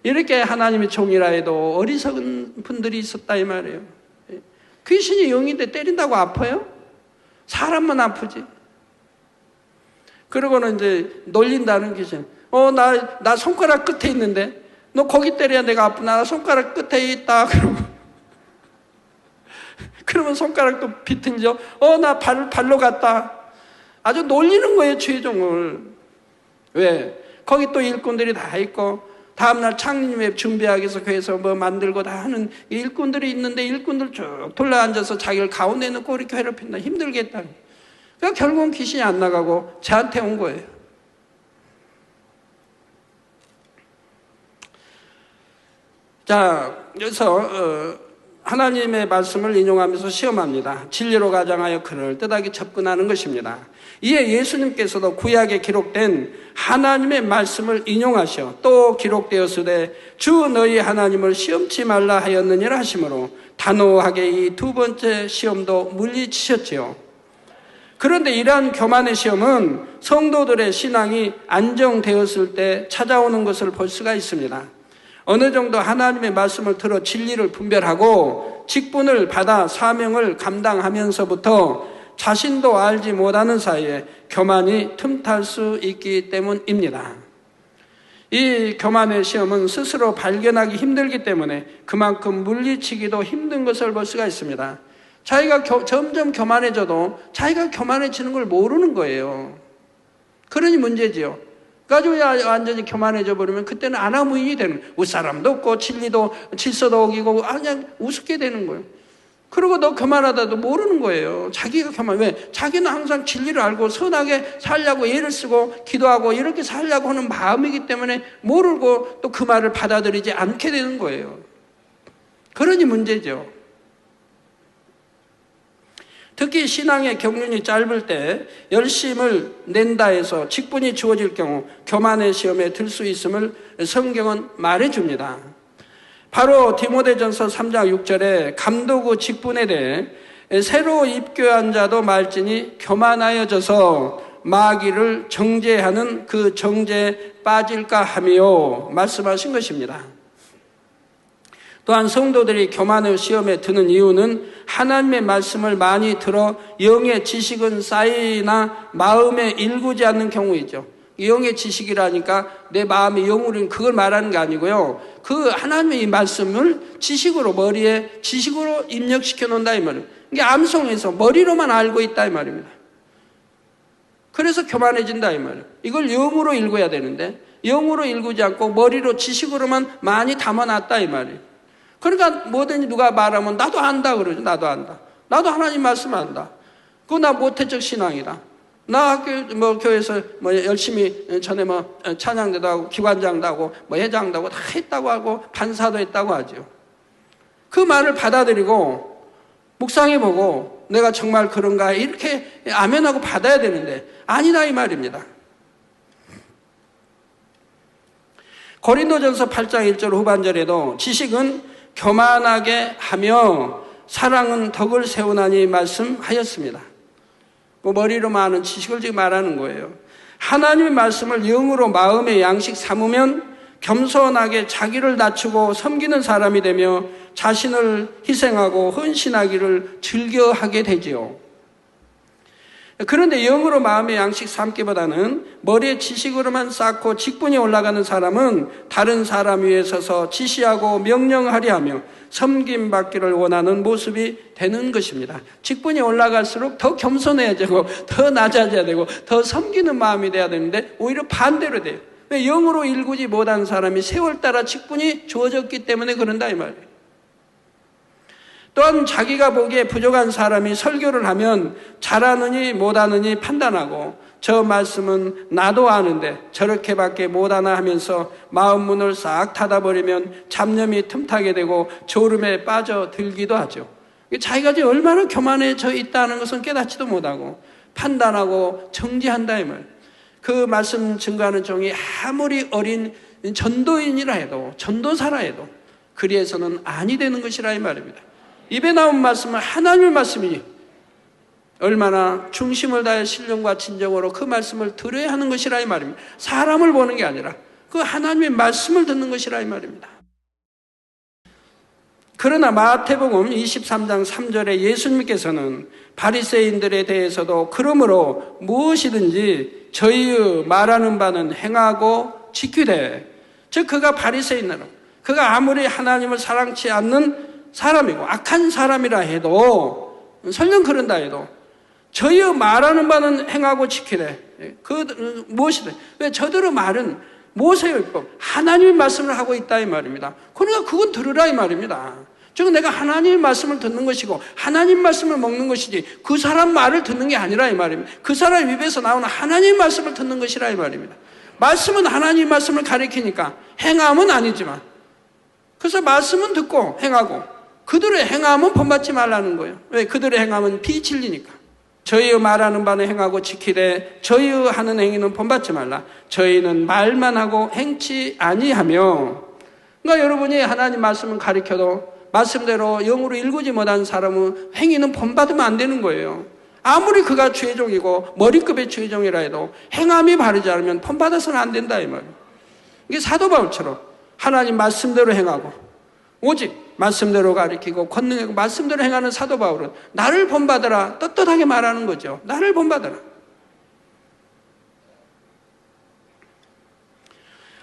A: 이렇게 하나님의 종이라 해도 어리석은 분들이 있었다 이 말이에요. 귀신이 영인데 때린다고 아파요? 사람만 아프지. 그러고는 이제 놀린다는 귀신. 나 손가락 끝에 있는데 너 거기 때려야 내가 아프나? 나 손가락 끝에 있다. 그러면 손가락도 비틀죠. 나 발로 갔다. 아주 놀리는 거예요, 최종을. 왜? 거기 또 일꾼들이 다 있고, 다음날 창립 준비하기 위해서 교회에서 뭐 만들고 다 하는 일꾼들이 있는데 일꾼들 쭉 둘러앉아서 자기를 가운데 놓고 이렇게 괴롭힌다. 힘들겠다. 그러니까 결국은 귀신이 안 나가고 저한테 온 거예요. 자, 여기서, 하나님의 말씀을 인용하면서 시험합니다. 진리로 가장하여 그럴듯하게 접근하는 것입니다. 이에 예수님께서도 구약에 기록된 하나님의 말씀을 인용하셔 또 기록되었으되 주 너희 하나님을 시험치 말라 하였느니라 하시므로 단호하게 이 두 번째 시험도 물리치셨지요. 그런데 이러한 교만의 시험은 성도들의 신앙이 안정되었을 때 찾아오는 것을 볼 수가 있습니다. 어느 정도 하나님의 말씀을 들어 진리를 분별하고 직분을 받아 사명을 감당하면서부터 자신도 알지 못하는 사이에 교만이 틈탈 수 있기 때문입니다. 이 교만의 시험은 스스로 발견하기 힘들기 때문에 그만큼 물리치기도 힘든 것을 볼 수가 있습니다. 자기가 점점 교만해져도 자기가 교만해지는 걸 모르는 거예요. 그러니 문제지요. 가지고 완전히 교만해져 버리면 그때는 아나무인이 되는 거예요. 웃사람도 없고 진리도 질서도 어기고 그냥 우습게 되는 거예요. 그리고 너 교만하다도 모르는 거예요. 자기가 교만. 왜? 자기는 항상 진리를 알고 선하게 살려고 애를 쓰고 기도하고 이렇게 살려고 하는 마음이기 때문에 모르고 또 그 말을 받아들이지 않게 되는 거예요. 그러니 문제죠. 특히 신앙의 경륜이 짧을 때 열심을 낸다 해서 직분이 주어질 경우 교만의 시험에 들 수 있음을 성경은 말해줍니다. 바로 디모데전서 3장 6절에 감독의 직분에 대해 새로 입교한 자도 말지니 교만하여져서 마귀를 정죄하는 그 정죄에 빠질까 하며 말씀하신 것입니다. 또한 성도들이 교만의 시험에 드는 이유는 하나님의 말씀을 많이 들어 영의 지식은 쌓이나 마음에 일구지 않는 경우이죠. 영의 지식이라니까 내 마음의 영으로는 그걸 말하는 게 아니고요. 그 하나님의 이 말씀을 지식으로 머리에 지식으로 입력시켜 놓는다 이 말이에요. 이게 암송해서 머리로만 알고 있다 이 말입니다. 그래서 교만해진다 이 말이에요. 이걸 영으로 읽어야 되는데 영으로 읽지 않고 머리로 지식으로만 많이 담아놨다 이 말이에요. 그러니까 뭐든지 누가 말하면 나도 안다 그러죠. 나도 안다. 나도 하나님 말씀 안다. 그거 나 모태적 신앙이다. 나 학교 교회에서 열심히 전에 찬양대도 하고 기관장도 하고 회장도 하고 다 했다고 하고 반사도 했다고 하죠. 그 말을 받아들이고 묵상해보고 내가 정말 그런가 이렇게 아멘하고 받아야 되는데 아니다 이 말입니다. 고린도전서 8장 1절 후반절에도 지식은 교만하게 하며 사랑은 덕을 세우나니 말씀하였습니다. 머리로만 아는 지식을 지금 말하는 거예요. 하나님의 말씀을 영으로 마음의 양식 삼으면 겸손하게 자기를 낮추고 섬기는 사람이 되며 자신을 희생하고 헌신하기를 즐겨하게 되지요. 그런데 영으로 마음의 양식 삼기보다는 머리에 지식으로만 쌓고 직분이 올라가는 사람은 다른 사람 위에 서서 지시하고 명령하려 하며 섬김받기를 원하는 모습이 되는 것입니다. 직분이 올라갈수록 더 겸손해야 되고 더 낮아져야 되고 더 섬기는 마음이 돼야 되는데 오히려 반대로 돼요. 왜? 영으로 일구지 못한 사람이 세월 따라 직분이 주어졌기 때문에 그런다 이 말이에요. 또한 자기가 보기에 부족한 사람이 설교를 하면 잘하느니 못하느니 판단하고 저 말씀은 나도 아는데 저렇게밖에 못하나 하면서 마음 문을 싹 닫아버리면 잡념이 틈타게 되고 졸음에 빠져들기도 하죠. 자기가 지금 얼마나 교만해져 있다는 것은 깨닫지도 못하고 판단하고 정지한다 이 말. 그 말씀 증거하는 종이 아무리 어린 전도인이라 해도 전도사라 해도 그리해서는 아니 되는 것이라 이 말입니다. 입에 나온 말씀은 하나님의 말씀이니 얼마나 중심을 다해 신령과 진정으로 그 말씀을 들어야 하는 것이라 이 말입니다. 사람을 보는 게 아니라 그 하나님의 말씀을 듣는 것이라 이 말입니다. 그러나 마태복음 23장 3절에 예수님께서는 바리새인들에 대해서도 그러므로 무엇이든지 저희의 말하는 바는 행하고 지키되, 즉 그가 바리새인으로 그가 아무리 하나님을 사랑치 않는 사람이고 악한 사람이라 해도 설령 그런다 해도 저희의 말하는 바는 행하고 지키래. 그 무엇이든. 왜? 저들의 말은 모세의 율법 하나님의 말씀을 하고 있다 이 말입니다. 그러니까 그건 들으라 이 말입니다. 즉 내가 하나님의 말씀을 듣는 것이고 하나님 말씀을 먹는 것이지 그 사람 말을 듣는 게 아니라 이 말입니다. 그 사람 입에서 나오는 하나님 말씀을 듣는 것이라 이 말입니다. 말씀은 하나님 말씀을 가리키니까 행함은 아니지만 그래서 말씀은 듣고 행하고 그들의 행함은 본받지 말라는 거예요. 왜? 그들의 행함은 비진리니까. 저희의 말하는 바는 행하고 지키되 저희의 하는 행위는 본받지 말라. 저희는 말만 하고 행치 아니하며. 그러니까 여러분이 하나님 말씀을 가리켜도 말씀대로 영으로 일구지 못한 사람은 행위는 본받으면 안 되는 거예요. 아무리 그가 주의종이고 머리급의 주의종이라 해도 행함이 바르지 않으면 본받아서는 안 된다 이 말이에요. 이게 사도 바울처럼 하나님 말씀대로 행하고 오직 말씀대로 가리키고 권능하고 말씀대로 행하는 사도 바울은 나를 본받아라 떳떳하게 말하는 거죠. 나를 본받아라.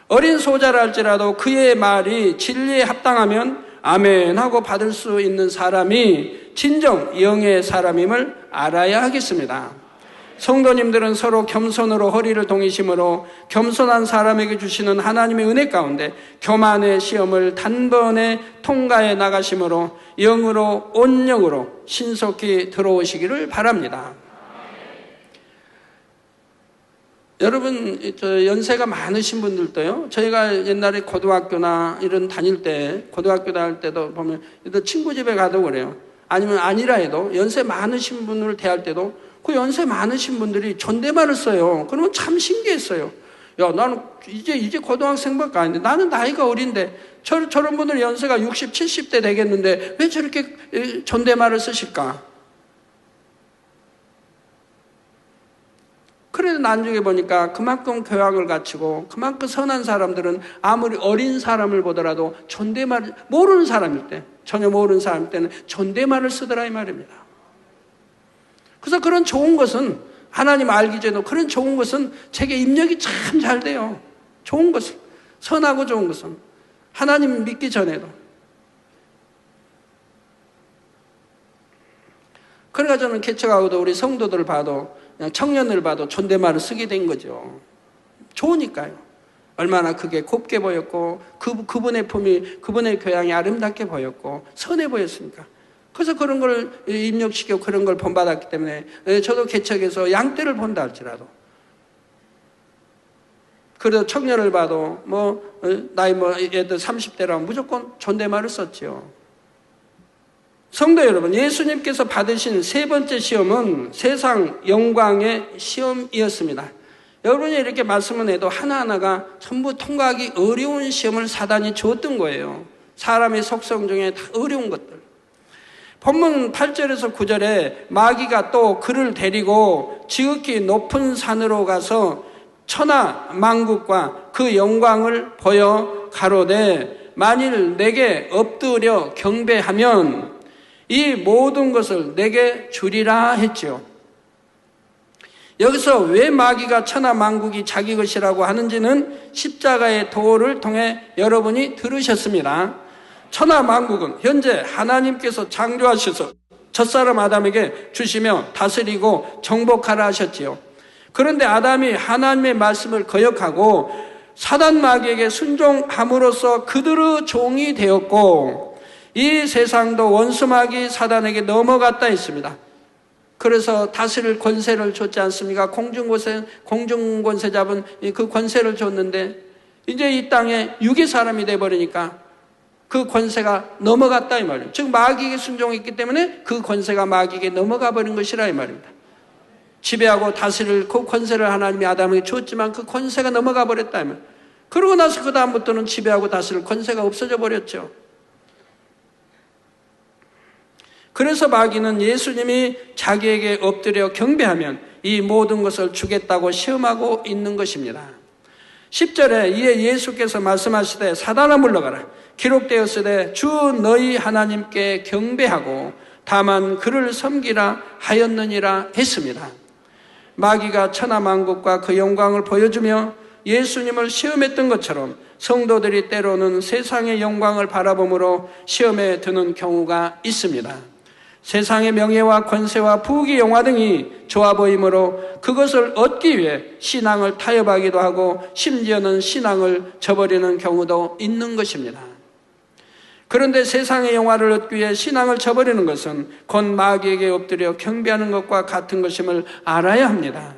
A: 어린 소자라 할지라도 그의 말이 진리에 합당하면 아멘 하고 받을 수 있는 사람이 진정 영의 사람임을 알아야 하겠습니다. 성도님들은 서로 겸손으로 허리를 동이심으로 겸손한 사람에게 주시는 하나님의 은혜 가운데 교만의 시험을 단번에 통과해 나가심으로 영으로 온영으로 신속히 들어오시기를 바랍니다. 여러분 연세가 많으신 분들도요, 저희가 옛날에 고등학교나 이런 다닐 때 고등학교 다닐 때도 보면 친구 집에 가도 그래요. 아니면 아니라 해도 연세 많으신 분을 대할 때도 그 연세 많으신 분들이 존댓말을 써요. 그러면 참 신기했어요. 야, 나는 이제 고등학생밖에 아닌데 나는 나이가 어린데 저런 분들 연세가 60, 70대 되겠는데 왜 저렇게 존댓말을 쓰실까? 그래도 나중에 보니까 그만큼 교양을 갖추고 그만큼 선한 사람들은 아무리 어린 사람을 보더라도 존댓말 모르는 사람일 때, 전혀 모르는 사람일 때는 존댓말을 쓰더라 이 말입니다. 그래서 그런 좋은 것은 하나님 알기 전에도 그런 좋은 것은 제게 입력이 참 잘 돼요. 좋은 것은, 선하고 좋은 것은 하나님 믿기 전에도. 그러니까 저는 개척하고도 우리 성도들 봐도 그냥 청년을 봐도 존댓말을 쓰게 된 거죠. 좋으니까요. 얼마나 그게 곱게 보였고 그분의 품이, 그분의 교양이 아름답게 보였고 선해 보였으니까. 그래서 그런 걸 입력시키고 그런 걸 본받았기 때문에 저도 개척에서 양떼를 본다 할지라도 그래도 청년을 봐도 나이 애들 30대라면 무조건 존댓말을 썼죠. 성도 여러분, 예수님께서 받으신 세 번째 시험은 세상 영광의 시험이었습니다. 여러분이 이렇게 말씀을 해도 하나하나가 전부 통과하기 어려운 시험을 사단이 주었던 거예요. 사람의 속성 중에 다 어려운 것들. 본문 8절에서 9절에 마귀가 또 그를 데리고 지극히 높은 산으로 가서 천하 만국과 그 영광을 보여 가로되 만일 내게 엎드려 경배하면 이 모든 것을 내게 주리라 했지요. 여기서 왜 마귀가 천하 만국이 자기 것이라고 하는지는 십자가의 도를 통해 여러분이 들으셨습니다. 천하 만국은 현재 하나님께서 창조하셔서 첫사람 아담에게 주시며 다스리고 정복하라 하셨지요. 그런데 아담이 하나님의 말씀을 거역하고 사단 마귀에게 순종함으로써 그들의 종이 되었고 이 세상도 원수 마귀 사단에게 넘어갔다 했습니다. 그래서 다스릴 권세를 줬지 않습니까? 공중권세 잡은 그 권세를 줬는데 이제 이 땅에 육의 사람이 돼버리니까 그 권세가 넘어갔다 이 말이에요. 즉 마귀에게 순종했기 때문에 그 권세가 마귀에게 넘어가 버린 것이라 이 말입니다. 지배하고 다스릴 그 권세를 하나님이 아담에게 줬지만 그 권세가 넘어가 버렸다 이 말이에요. 그러고 나서 그 다음부터는 지배하고 다스릴 권세가 없어져 버렸죠. 그래서 마귀는 예수님이 자기에게 엎드려 경배하면 이 모든 것을 주겠다고 시험하고 있는 것입니다. 10절에 이에 예수께서 말씀하시되 사단아 물러가라. 기록되었으되 주 너희 하나님께 경배하고 다만 그를 섬기라 하였느니라 했습니다. 마귀가 천하 만국과 그 영광을 보여주며 예수님을 시험했던 것처럼 성도들이 때로는 세상의 영광을 바라보므로 시험에 드는 경우가 있습니다. 세상의 명예와 권세와 부귀 영화 등이 좋아 보이므로 그것을 얻기 위해 신앙을 타협하기도 하고 심지어는 신앙을 저버리는 경우도 있는 것입니다. 그런데 세상의 영화를 얻기 위해 신앙을 저버리는 것은 곧 마귀에게 엎드려 경배하는 것과 같은 것임을 알아야 합니다.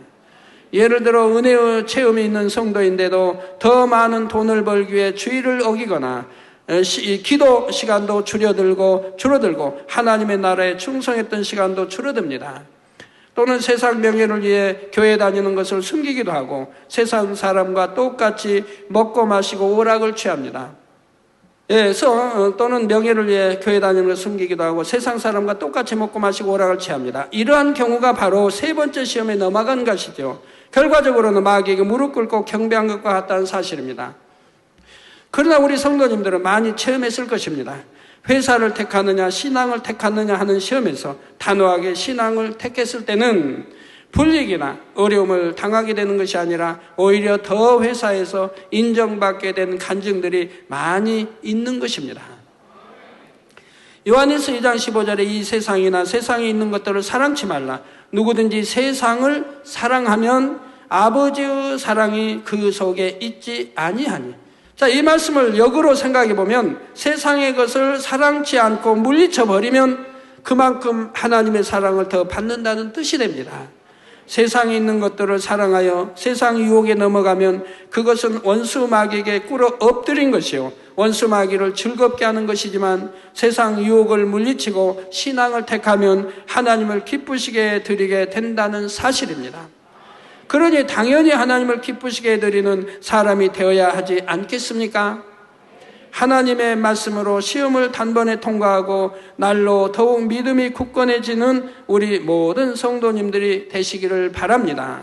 A: 예를 들어 은혜의 체험이 있는 성도인데도 더 많은 돈을 벌기 위해 주의를 어기거나 기도 시간도 줄어들고 하나님의 나라에 충성했던 시간도 줄어듭니다. 또는 세상 명예를 위해 교회 다니는 것을 숨기기도 하고 세상 사람과 똑같이 먹고 마시고 오락을 취합니다. 또는 명예를 위해 교회 다니는 것을 숨기기도 하고 세상 사람과 똑같이 먹고 마시고 오락을 취합니다. 이러한 경우가 바로 세 번째 시험에 넘어간 것이죠. 결과적으로는 마귀에게 무릎 꿇고 경배한 것과 같다는 사실입니다. 그러나 우리 성도님들은 많이 체험했을 것입니다. 회사를 택하느냐 신앙을 택하느냐 하는 시험에서 단호하게 신앙을 택했을 때는 불이익이나 어려움을 당하게 되는 것이 아니라 오히려 더 회사에서 인정받게 된 간증들이 많이 있는 것입니다. 요한일서 2장 15절에 이 세상이나 세상에 있는 것들을 사랑치 말라. 누구든지 세상을 사랑하면 아버지의 사랑이 그 속에 있지 아니하니. 자, 이 말씀을 역으로 생각해 보면 세상의 것을 사랑치 않고 물리쳐 버리면 그만큼 하나님의 사랑을 더 받는다는 뜻이 됩니다. 세상에 있는 것들을 사랑하여 세상 유혹에 넘어가면 그것은 원수 마귀에게 꿇어 엎드린 것이요 원수 마귀를 즐겁게 하는 것이지만 세상 유혹을 물리치고 신앙을 택하면 하나님을 기쁘시게 드리게 된다는 사실입니다. 그러니 당연히 하나님을 기쁘시게 드리는 사람이 되어야 하지 않겠습니까? 하나님의 말씀으로 시험을 단번에 통과하고 날로 더욱 믿음이 굳건해지는 우리 모든 성도님들이 되시기를 바랍니다.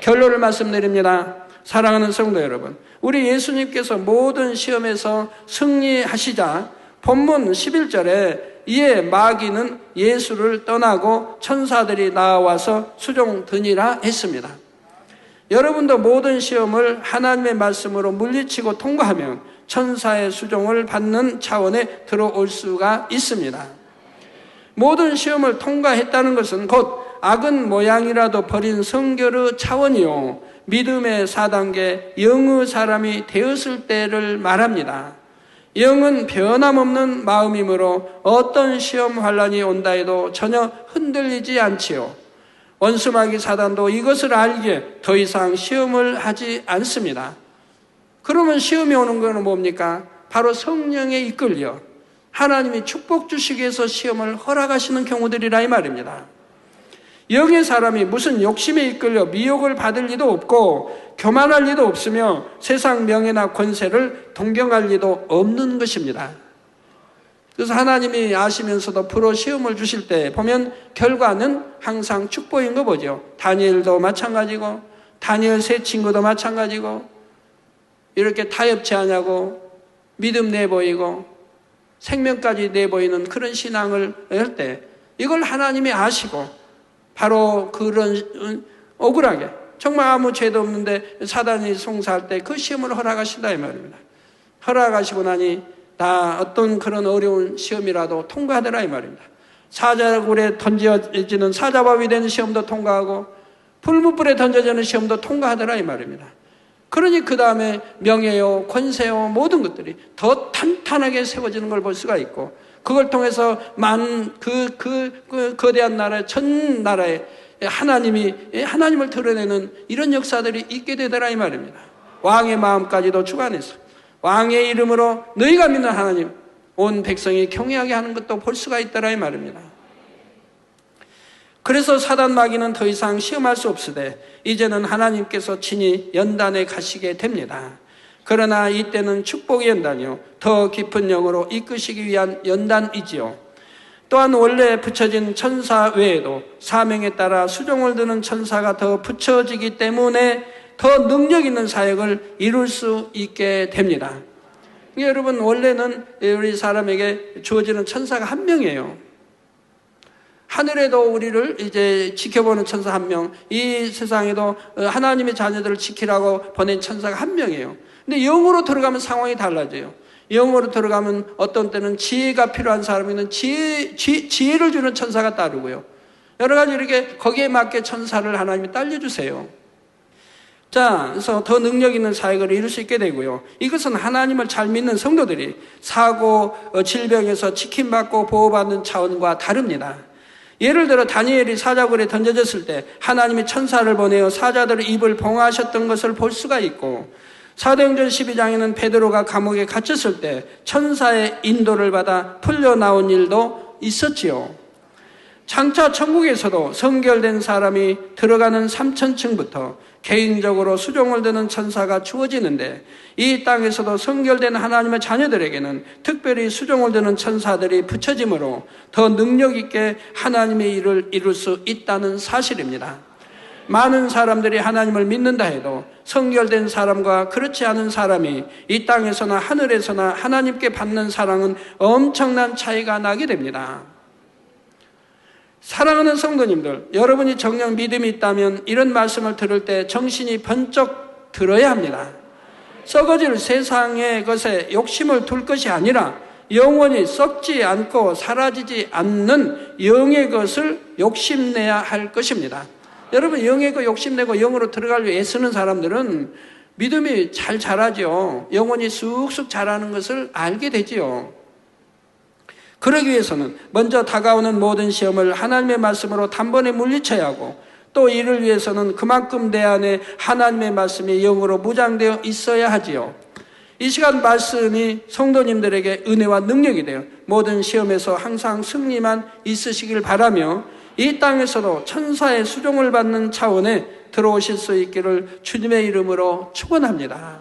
A: 결론을 말씀드립니다. 사랑하는 성도 여러분, 우리 예수님께서 모든 시험에서 승리하시자 본문 11절에 이에 마귀는 예수를 떠나고 천사들이 나와서 수종드니라 했습니다. 여러분도 모든 시험을 하나님의 말씀으로 물리치고 통과하면 천사의 수종을 받는 차원에 들어올 수가 있습니다. 모든 시험을 통과했다는 것은 곧 악은 모양이라도 버린 성결의 차원이요 믿음의 4단계 영의 사람이 되었을 때를 말합니다. 영은 변함없는 마음이므로 어떤 시험 환난이 온다 해도 전혀 흔들리지 않지요. 원수마귀 사단도 이것을 알기에 더 이상 시험을 하지 않습니다. 그러면 시험이 오는 것은 뭡니까? 바로 성령에 이끌려 하나님이 축복 주시기 위해서 시험을 허락하시는 경우들이라 이 말입니다. 영의 사람이 무슨 욕심에 이끌려 미혹을 받을 리도 없고 교만할 리도 없으며 세상 명예나 권세를 동경할 리도 없는 것입니다. 그래서 하나님이 아시면서도 프로 시험을 주실 때 보면 결과는 항상 축복인 거 보죠. 다니엘도 마찬가지고, 다니엘 세 친구도 마찬가지고, 이렇게 타협치 않냐고 믿음 내보이고 생명까지 내보이는 그런 신앙을 할 때 이걸 하나님이 아시고 바로 그런 억울하게 정말 아무 죄도 없는데 사단이 송사할 때 그 시험을 허락하신다 이 말입니다. 허락하시고 나니 다 어떤 그런 어려운 시험이라도 통과하더라 이 말입니다. 사자굴에 던져지는 사자밥이 되는 시험도 통과하고 불무불에 던져지는 시험도 통과하더라 이 말입니다. 그러니 그 다음에 명예요, 권세요, 모든 것들이 더 탄탄하게 세워지는 걸 볼 수가 있고, 그걸 통해서 많은 그 거대한 나라, 전 나라에 하나님을 드러내는 이런 역사들이 있게 되더라 이 말입니다. 왕의 마음까지도 주관해서 왕의 이름으로 너희가 믿는 하나님, 온 백성이 경외하게 하는 것도 볼 수가 있더라 이 말입니다. 그래서 사단 마귀는 더 이상 시험할 수 없으되 이제는 하나님께서 친히 연단에 가시게 됩니다. 그러나 이때는 축복의 연단이요 더 깊은 영으로 이끄시기 위한 연단이지요. 또한 원래 붙여진 천사 외에도 사명에 따라 수종을 드는 천사가 더 붙여지기 때문에 더 능력 있는 사역을 이룰 수 있게 됩니다. 여러분, 원래는 우리 사람에게 주어지는 천사가 한 명이에요. 하늘에도 우리를 이제 지켜보는 천사 한 명, 이 세상에도 하나님의 자녀들을 지키라고 보낸 천사가 한 명이에요. 근데 영으로 들어가면 상황이 달라져요. 영으로 들어가면 어떤 때는 지혜가 필요한 사람에는 지혜를 주는 천사가 따르고요. 여러 가지 이렇게 거기에 맞게 천사를 하나님이 딸려주세요. 자, 그래서 더 능력 있는 사역을 이룰 수 있게 되고요. 이것은 하나님을 잘 믿는 성도들이 사고, 질병에서 지킴받고 보호받는 차원과 다릅니다. 예를 들어 다니엘이 사자굴에 던져졌을 때 하나님이 천사를 보내어 사자들의 입을 봉하셨던 것을 볼 수가 있고, 사도행전 12장에는 베드로가 감옥에 갇혔을 때 천사의 인도를 받아 풀려나온 일도 있었지요. 장차 천국에서도 성결된 사람이 들어가는 3천층부터 개인적으로 수종을 드는 천사가 주어지는데, 이 땅에서도 성결된 하나님의 자녀들에게는 특별히 수종을 드는 천사들이 붙여짐으로 더 능력 있게 하나님의 일을 이룰 수 있다는 사실입니다. 많은 사람들이 하나님을 믿는다 해도 성결된 사람과 그렇지 않은 사람이 이 땅에서나 하늘에서나 하나님께 받는 사랑은 엄청난 차이가 나게 됩니다. 사랑하는 성도님들, 여러분이 정녕 믿음이 있다면 이런 말씀을 들을 때 정신이 번쩍 들어야 합니다. 썩어질 세상의 것에 욕심을 둘 것이 아니라 영원히 썩지 않고 사라지지 않는 영의 것을 욕심내야 할 것입니다. 여러분, 영의 것 욕심내고 영으로 들어가려고 애쓰는 사람들은 믿음이 잘 자라죠. 영원히 쑥쑥 자라는 것을 알게 되지요. 그러기 위해서는 먼저 다가오는 모든 시험을 하나님의 말씀으로 단번에 물리쳐야 하고, 또 이를 위해서는 그만큼 내 안에 하나님의 말씀이 영으로 무장되어 있어야 하지요. 이 시간 말씀이 성도님들에게 은혜와 능력이 되어 모든 시험에서 항상 승리만 있으시길 바라며, 이 땅에서도 천사의 수종을 받는 차원에 들어오실 수 있기를 주님의 이름으로 축원합니다.